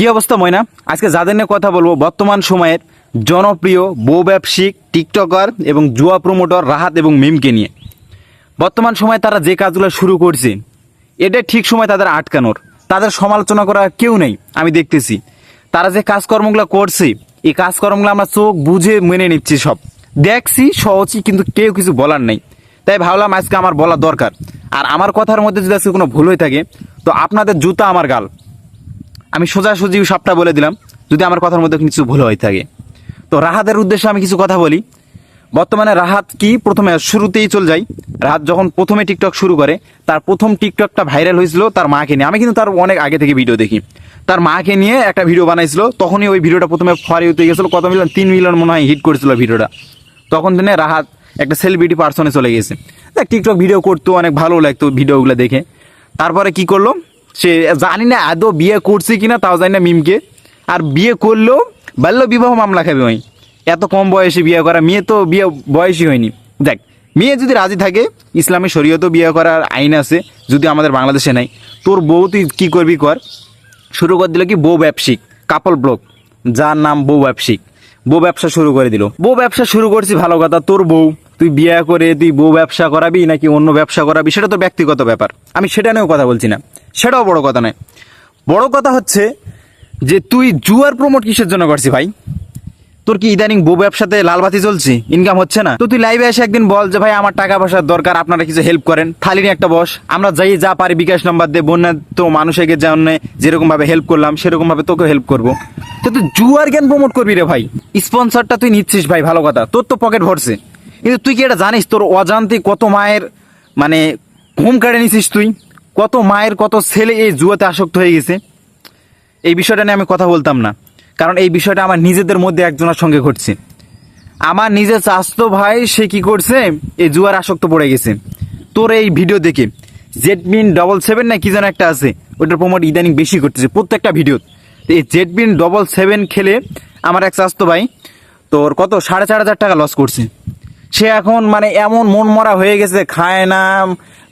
কি অবস্থা ময়না? আজকে যাদের নিয়ে কথা বলবো বর্তমান সময়ের জনপ্রিয় বউ ব্যবসায়িক টিকটকার এবং জুয়া প্রমোটর রাহাত এবং মিমকে নিয়ে। বর্তমান সময়ে তারা যে কাজগুলো শুরু করছে এটা ঠিক সময় তাদের আটকানোর, তাদের সমালোচনা করার কেউ নেই। আমি দেখতেছি তারা যে কাজকর্মগুলো করছে, এই কাজকর্মগুলো আমরা চোখ বুঝে মেনে নিচ্ছি, সব দেখছি সহজই, কিন্তু কেউ কিছু বলার নেই। তাই ভাবলাম আজকে আমার বলা দরকার। আর আমার কথার মধ্যে যদি আজকে কোনো ভুল হয়ে থাকে তো আপনাদের জুতা আমার গাল। আমি সোজাসুজি সবটা বলে দিলাম যদি আমার কথার মধ্যে কিছু ভুল হয়ে থাকে। তো রাহাতের উদ্দেশ্যে আমি কিছু কথা বলি। বর্তমানে রাহাত কি প্রথমে শুরুতেই চলে যাই। রাহাত যখন প্রথমে টিকটক শুরু করে, তার প্রথম টিকটকটা ভাইরাল হয়েছিল তার মাকে নিয়ে। আমি কিন্তু তার অনেক আগে থেকে ভিডিও দেখি। তার মাকে নিয়ে একটা ভিডিও বানাইছিল, তখনই ওই ভিডিওটা প্রথমে ফরি হতে গেছিলো। কত মিলিয়ন, 3 মিলিয়ন মনে হয় হিট করেছিল ভিডিওটা। তখন দিনে রাহাত একটা সেলিব্রিটি পার্সনে চলে গেছে। দেখ, টিকটক ভিডিও করতো, অনেক ভালো লাগতো ভিডিওগুলো দেখে। তারপরে কি করলো, সে জানি না আদৌ বিয়ে করছে কিনা, তাও জানি না মিমকে। আর বিয়ে করলেও বাল্য বিবাহ মামলা খাবে ওই। এত কম বয়সে বিয়ে করা, মেয়ে তো বিয়ে বয়সই হয়নি। দেখ, মেয়ে যদি রাজি থাকে, ইসলামী শরীয়তেও বিয়ে করার আইন আছে, যদি আমাদের বাংলাদেশে নাই। তোর বউ তুই কী করবি কর। শুরু করে দিল কি বউ ব্যবসায়িক কাপল ব্লগ, যার নাম বউ ব্যবসায়িক। বউ ব্যবসা শুরু করে দিল। বউ ব্যবসা শুরু করছি ভালো কথা, তোর বউ, তুই বিয়ে করে তুই বউ ব্যবসা করাবি নাকি অন্য ব্যবসা করাবি সেটা তো ব্যক্তিগত ব্যাপার। আমি সেটা নিয়েও কথা বলছি না, সেটাও বড় কথা নয়। বড় কথা হচ্ছে যে তুই জুয়ার প্রমোট কিসের জন্য করছিস ভাই? তোর কি ইদানিং বউ ব্যবসাতে লালবাতি চলছে, ইনকাম হচ্ছে না? তো তুই লাইভে এসে একদিন বল যে ভাই আমার টাকা পয়সার দরকার, আপনারা কিছু হেল্প করেন। থালি নিয়ে একটা বস, আমরা যাই যা পারি বিকাশ নাম্বার দিয়ে বন্যা তো মানুষকে জন্য যেরকম ভাবে হেল্প করলাম সেরকম ভাবে তোকে হেল্প করবো। তো তুই জুয়ার জ্ঞান প্রমোট করবি রে ভাই? স্পন্সরটা তুই নিচ্ছিস ভাই, ভালো কথা, তোর তো পকেট ভরছে। কিন্তু তুই কি এটা জানিস তোর অজান্তে কত মায়ের মানে ঘুম কেড়ে নিছিস তুই? কত মায়ের কত ছেলে এই জুয়াতে আসক্ত হয়ে গেছে। এই বিষয়টা নিয়ে আমি কথা বলতাম না, কারণ এই বিষয়টা আমার নিজেদের মধ্যে একজনের সঙ্গে ঘটছে। আমার নিজের চাস্তো ভাই, সে কি করছে, এই জুয়ার আসক্ত পড়ে গেছে। তোর এই ভিডিও দেখে জেডমিন 777 না কি যেন একটা আছে, ওটার প্রমোট ইদানিং বেশি করতেছে প্রত্যেকটা ভিডিও। এই জেডমিন 777 খেলে আমার এক চাস্তো ভাই তোর কত 4,500 টাকা লস করছে। সে এখন মানে এমন মন মরা হয়ে গেছে, খায় না,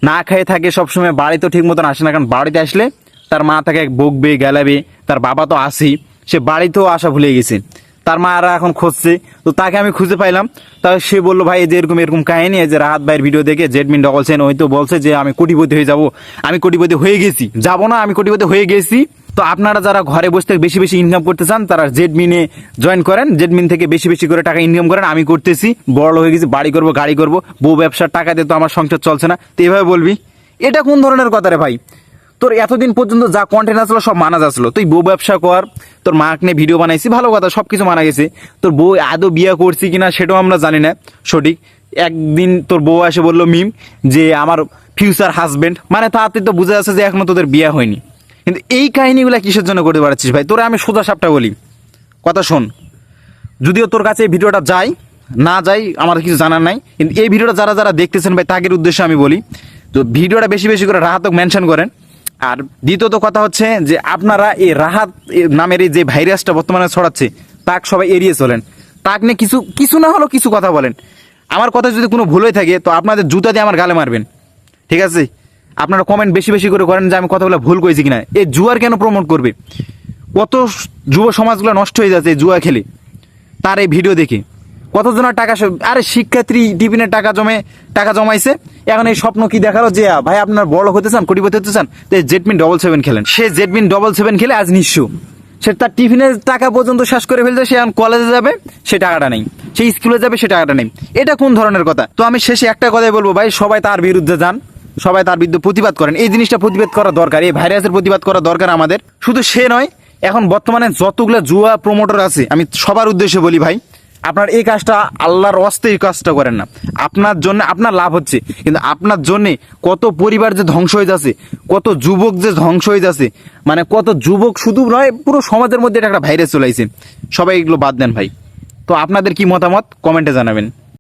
না খেয়ে থাকে সবসময়। বাড়ি তো ঠিক মতন আসে না, কারণ বাড়িতে আসলে তার মা তাকে বকবে, গেলাবে। তার বাবা তো আসেই, সে বাড়িতেও আসা ভুলে গেছে। তার মা আর এখন খুঁজছে, তো তাকে আমি খুঁজে পাইলাম। তাহলে সে বললো ভাই যে এরকম এরকম কাহিনী, যে রাহাত ভাইয়ের ভিডিও দেখে জেডমিন 777 ওই তো বলছে যে আমি কোটিপতি হয়ে যাব। আমি কোটিপতি হয়ে গেছি, যাবো না, আমি কোটিপতি হয়ে গেছি। তো আপনারা যারা ঘরে বসে থেকে বেশি বেশি ইনকাম করতে চান তারা জেডমিনে জয়েন করেন, জেডমিন থেকে বেশি বেশি করে টাকা ইনকাম করেন। আমি করতেছি, বড় হয়ে গেছি, বাড়ি করবো, গাড়ি করবো, বউ ব্যবসার টাকা দিয়ে তো আমার সংসার চলছে না। তো এইভাবে বলবি? এটা কোন ধরনের কথা রে ভাই? তোর এতদিন পর্যন্ত যা কন্টেন্ট আসলো সব মানা যাচ্ছিল। তুই বউ ব্যবসা কর, তোর মাক নিয়ে ভিডিও বানাইছি, ভালো কথা, সবকিছু মানা গেছে। তোর বউ আদৌ বিয়ে করছি কিনা সেটাও আমরা জানি না সঠিক। একদিন তোর বউ এসে বললো মিম যে আমার ফিউচার হাজবেন্ড, মানে তাতে তো বোঝা যাচ্ছে যে এখনো তোদের বিয়ে হয়নি। কিন্তু এই কাহিনীগুলো কিসের জন্য করতে পারছিস ভাই? তোরা আমি সোজা সাপটা বলি, কথা শোন। যদিও তোর কাছে এই ভিডিওটা যাই না যাই আমার কিছু জানার নাই, কিন্তু এই ভিডিওটা যারা যারা দেখতেছেন ভাই তাদের উদ্দেশ্যে আমি বলি, তো ভিডিওটা বেশি বেশি করে রাহাতক মেনশন করেন। আর দ্বিতীয়ত কথা হচ্ছে যে আপনারা এই রাহাত নামের এই যে ভাইরাসটা বর্তমানে ছড়াচ্ছে, তাক সবাই এড়িয়ে চলেন। তাক নিয়ে কিছু কিছু না হলেও কিছু কথা বলেন। আমার কথা যদি কোনো ভুল হয়ে থাকে তো আপনাদের জুতা দিয়ে আমার গালে মারবেন, ঠিক আছে? আপনারা কমেন্ট বেশি বেশি করে করেন যে আমি কথাগুলো ভুল করেছি কিনা। এই জুয়ার কেন প্রমোট করবে? কত যুব সমাজগুলো নষ্ট হয়ে যাচ্ছে জুয়া খেলে, তার এই ভিডিও দেখে। কতজনের টাকা, আরে শিক্ষার্থী টিফিনের টাকা জমাইছে, এখন এই স্বপ্ন কি দেখালো যে ভাই আপনার বড় হতে চান, কোটিপতি হতে চান, তো জেডমিন 777 খেলেন। সে জেডমিন 777 খেলে আজ নিঃস্ব। সে তার টিফিনের টাকা পর্যন্ত শেষ করে ফেলছে। সে এখন কলেজে যাবে, সে টাকাটা নেই। সে স্কুলে যাবে, সে টাকাটা নেই। এটা কোন ধরনের কথা? তো আমি শেষে একটা কথাই বলবো ভাই, সবাই তার বিরুদ্ধে যান, সবাই তার বিরুদ্ধে প্রতিবাদ করেন। এই জিনিসটা প্রতিবাদ করা দরকার, এই ভাইরাসের প্রতিবাদ করা দরকার আমাদের। শুধু সে নয়, এখন বর্তমানে যতগুলো জুয়া প্রমোটর আছে আমি সবার উদ্দেশ্যে বলি ভাই, আপনার এই কাজটা আল্লাহর ওয়াস্তে এই কাজটা করেন না। আপনার জন্য আপনার লাভ হচ্ছে, কিন্তু আপনার জন্য কত পরিবার যে ধ্বংস হয়ে যাচ্ছে, কত যুবক যে ধ্বংস হয়ে যাচ্ছে, মানে কত যুবক শুধু নয় পুরো সমাজের মধ্যে এটা একটা ভাইরাস চলে আসছে। সবাই এগুলো বাদ দেন ভাই। তো আপনাদের কি মতামত কমেন্টে জানাবেন।